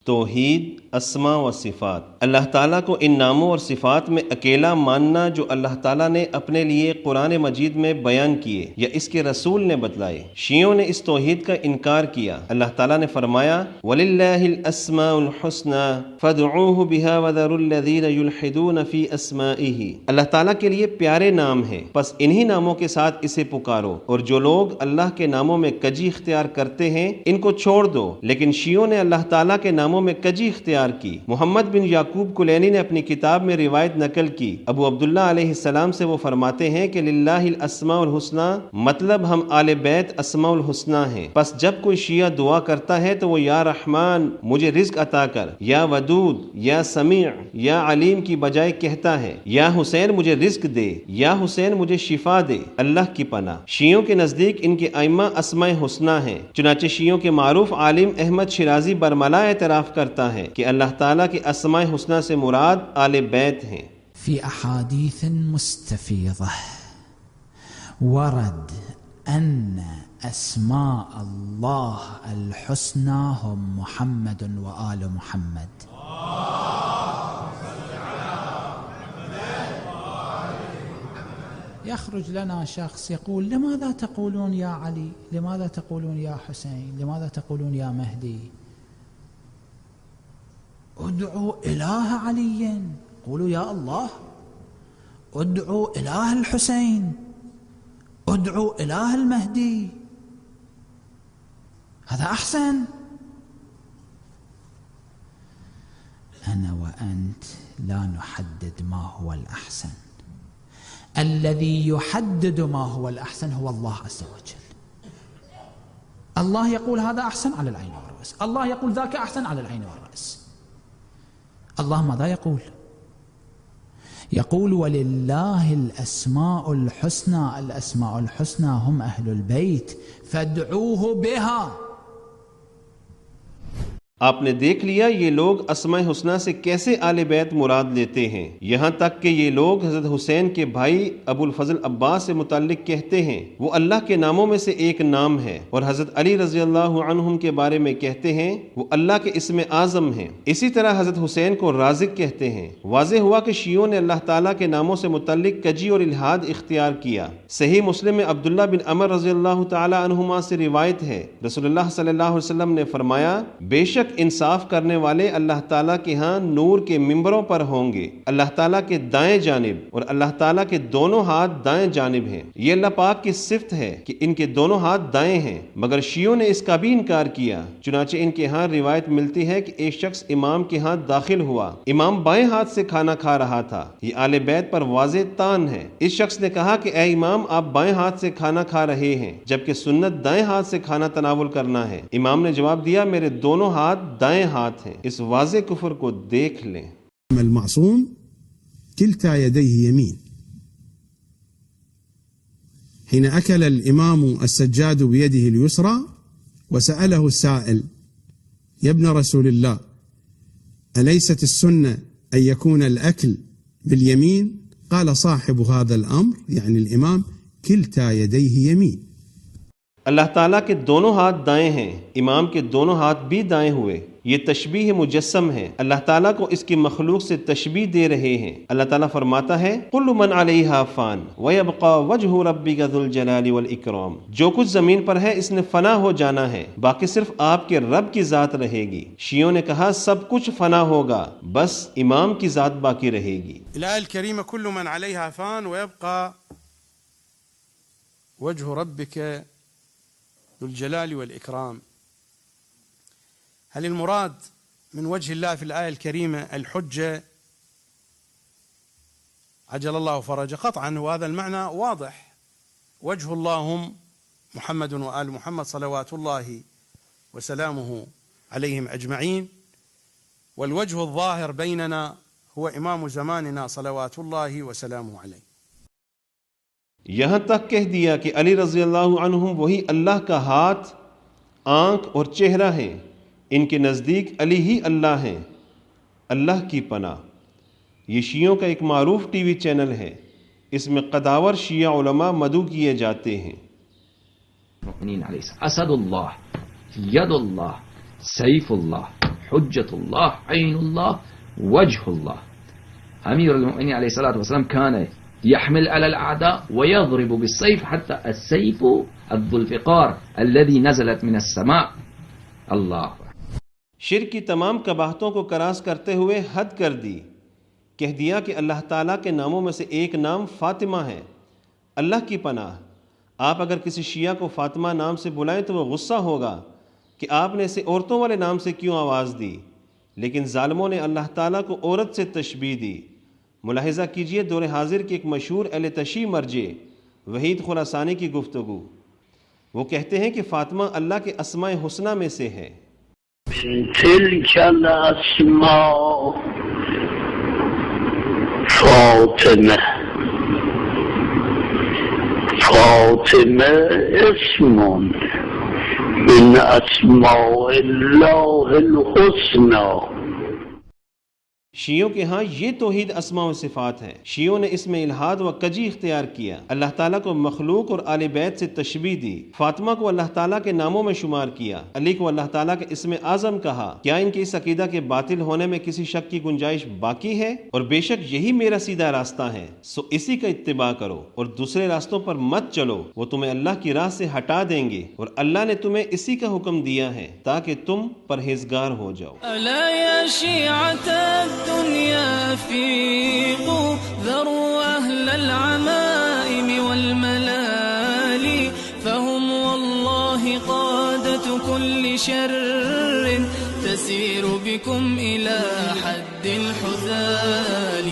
तौहीद, अस्मा व सिफ़ात। अल्लाह ताला को इन नामों और सिफ़ात में अकेला मानना जो अल्लाह ताला ने अपने लिए कुरान मजीद में बयान किए या इसके रसूल ने बतलाए। शियों ने इस तौहीद का इनकार किया। अल्लाह ताला ने फरमाया, वलिल्लाहिल अस्माउल हुस्ना फदऊहु बिहा वदरुल्लज़ीना युल्हिदून फी अस्माइही। अल्लाह ताला के लिए प्यारे नाम हैं, बस इन्हीं नामों के साथ इसे पुकारो, और जो लोग अल्लाह के नामों में कजी इख्तियार करते हैं इनको छोड़ दो। लेकिन शियों ने अल्लाह ताला के नामों में कजी इख्तियार की। मोहम्मद बिन याकूब कुलैनी ने अपनी किताब में रिवायत नकल की। अबू अब्दुल्ला अलैहिस्सलाम से वो फरमाते हैं कि लिल्लाहिल अस्माउल हुस्ना मतलब हम आले बैत अस्माउल हुस्ना हैं। बस जब कोई शिया दुआ करता है तो वो या रहमान मुझे रिज्क अता कर, या वदूद, या समीअ, या अलीम की बजाय कहता है या हुसैन मुझे रिज्क दे, या हुसैन मुझे शिफा दे, अल्लाह की पनाह। शियों के नजदीक इनके आइम्मा अस्माए हुस्ना हैं। चुनाचे शियों के मारूफ आलिम अहमद शिराजी बरमला एतराफ करता है कि अल्लाह ताला के अस्माए हुस्ना से मुराद आले बैत हैं। फी अहादीथ मुस्तफीज़ा वरद अन्न अस्मा अल्लाह अल हुस्ना हुम मुहम्मद व आल मुहम्मद। يخرج لنا شخص يقول لماذا تقولون يا علي، لماذا تقولون يا حسين، لماذا تقولون يا مهدي؟ ادعوا إله علي، قولوا يا الله، ادعوا إله الحسين، ادعوا إله المهدي، هذا أحسن. أنا وأنت لا نحدد ما هو الأحسن، الذي يحدد ما هو الأحسن هو الله عز وجل. الله يقول هذا أحسن على العين والرأس، الله يقول ذاك أحسن على العين والرأس. الله ماذا يقول؟ يقول ولله الأسماء الحسنى، الأسماء الحسنى هم أهل البيت فادعوه بها. आपने देख लिया ये लोग अस्माए हुस्ना से कैसे आले बैत मुराद लेते हैं। यहाँ तक कि ये लोग हज़रत हुसैन के भाई अबुल फजल अब्बास से मुताल्लिक कहते हैं वो अल्लाह के नामों में से एक नाम है, और हज़रत अली रज़ी अल्लाह अन्हुम के बारे में कहते हैं वो अल्लाह के इस्म आज़म हैं। इसी तरह हज़रत हुसैन को राज़िक कहते हैं। वाज़ेह हुआ कि शियों ने अल्लाह ताला के नामों से मुताल्लिक कजी और इल्हाद इख्तियार किया। सही मुस्लिम में अब्दुल्ला बिन अमर रज़ी अल्लाह ताला अन्हुमा से रिवायत है, रसूलुल्लाह सल्लल्लाहु अलैहि वसल्लम ने फरमाया, बेशक इंसाफ करने वाले अल्लाह ताला के यहाँ नूर के मिंबरों पर होंगे, अल्लाह ताला के दाएं जानिब, और अल्लाह ताला के दोनों हाथ दाएं जानिब हैं। ये अल्लाह पाक की सिफ्त है कि इनके दोनों हाथ दाएं हैं, मगर शियों ने इसका भी इनकार किया। चुनाचे इनके यहाँ रिवायत मिलती है कि एक शख्स इमाम के यहाँ दाखिल हुआ, इमाम बाएं हाथ से खाना खा रहा था। ये आले बैत पर वाज़े तान है। इस शख्स ने कहा कि ए इमाम आप बाएं हाथ से खाना खा रहे हैं जबकि सुन्नत दाएं हाथ से खाना तनावुल करना है। इमाम ने जवाब दिया मेरे दोनों हाथ दाएं हाथ हैं। इस वाज़े कुफ्र को देख लें। المعصوم كلتا يديه يمين. حين أكل الإمام السجاد بيده اليسرى وسأله السائل يا ابن رسول الله أليست السنة أن يكون الأكل باليمين؟ قال صاحب هذا الأمر يعني الإمام كلتا يديه يمين. अल्लाह ताला के दोनों हाथ दाएं हैं, इमाम के दोनों हाथ भी दाएं हुए। ये तशबीह मुजस्सम है। अल्लाह ताला को इसकी मखलूक से तशबीह दे रहे हैं। अल्लाह ताला फरमाता है कुल्लु मन अलैहा फान व यबका वजहु रब्बिका ज़ुल जलाली वल इकराम। जो कुछ जमीन पर है इसने फना हो जाना है, बाकी सिर्फ आपके रब की जात रहेगी। शियों ने कहा सब कुछ फना होगा, बस इमाम की जात बाकी रहेगी। الآية الكريمة كل من عليها فان ويبقى وجه ربك ذو الجلال والإكرام. هل المراد من وجه الله في الآية الكريمة الحجة عجل الله فرجه؟ قطعا وهذا المعنى واضح. وجه الله هم محمد وآل محمد صلوات الله وسلامه عليهم أجمعين، والوجه الظاهر بيننا هو إمام زماننا صلوات الله وسلامه عليه. यहाँ तक कह दिया कि अली रज़ी अल्लाह अन्हुम वही अल्लाह का हाथ, आँख और चेहरा है। इनके नज़दीक अली ही अल्लाह हैं, अल्लाह की पनाह। ये शियों का एक मारूफ टीवी चैनल है। इसमें कदावर शिया उलमा मदू किए जाते हैं। असदुल्लाह, यदुल्लाह, सैफुल्लाह, हुज्जतुल्लाह ऐनुल्लाह वजहुल्लाह। अमीरुल मोमिनीन अलैहिस्सलातु वस्सलाम कान यहमिल अलल अअदा व यضرब बिस्सैफ हत्ता अस्सैफ अद्दुल्फिकार अल्लज़ी नज़लत मिनस समा। अल्लाह। शिर्क की तमाम कबाहतों को करास करते हुए हद कर दी। कह दिया कि अल्लाह ताला के नामों में से एक नाम फातिमा है। अल्लाह की पनाह, आप अगर किसी शिया को फातिमा नाम से बुलाएं तो वह गुस्सा होगा कि आपने इसे औरतों वाले नाम से क्यों आवाज़ दी। लेकिन जालिमों ने अल्लाह ताला को औरत से तशबीह दी। मुलाहिज़ा कीजिए दौर हाजिर की एक मशहूर अहले तशी मर्जे वहीद खुरासानी की गुफ्तगू। वो कहते हैं कि फातिमा अल्लाह के अस्माए हुस्ना में से है। फातिमा फातिमा इस्मुन मिन अस्माइल्लाहिल हुस्ना। शियों के यहाँ ये तौहीद अस्मा व सिफ़ात है। शियों ने इसमें इल्हाद व कजी इख्तियार किया। अल्लाह ताला को मखलूक और आले बैत से तशबीह दी। फातिमा को अल्लाह ताला के नामों में शुमार किया। अली को अल्लाह ताला के इसमें आज़म कहा। क्या इनके इस अकीदा के बातिल होने में किसी शक की गुंजाइश बाकी है? और बेशक यही मेरा सीधा रास्ता है, सो इसी का इत्तिबा करो और दूसरे रास्तों पर मत चलो, वो तुम्हें अल्लाह की राह से हटा देंगे। और अल्लाह ने तुम्हें इसी का हुक्म दिया है ताकि तुम परहेजगार हो जाओ। الدنيا فيقوا ذروا أهل العمائم والملالي فهم والله قادة كل شر تسير بكم إلى حد الحذال.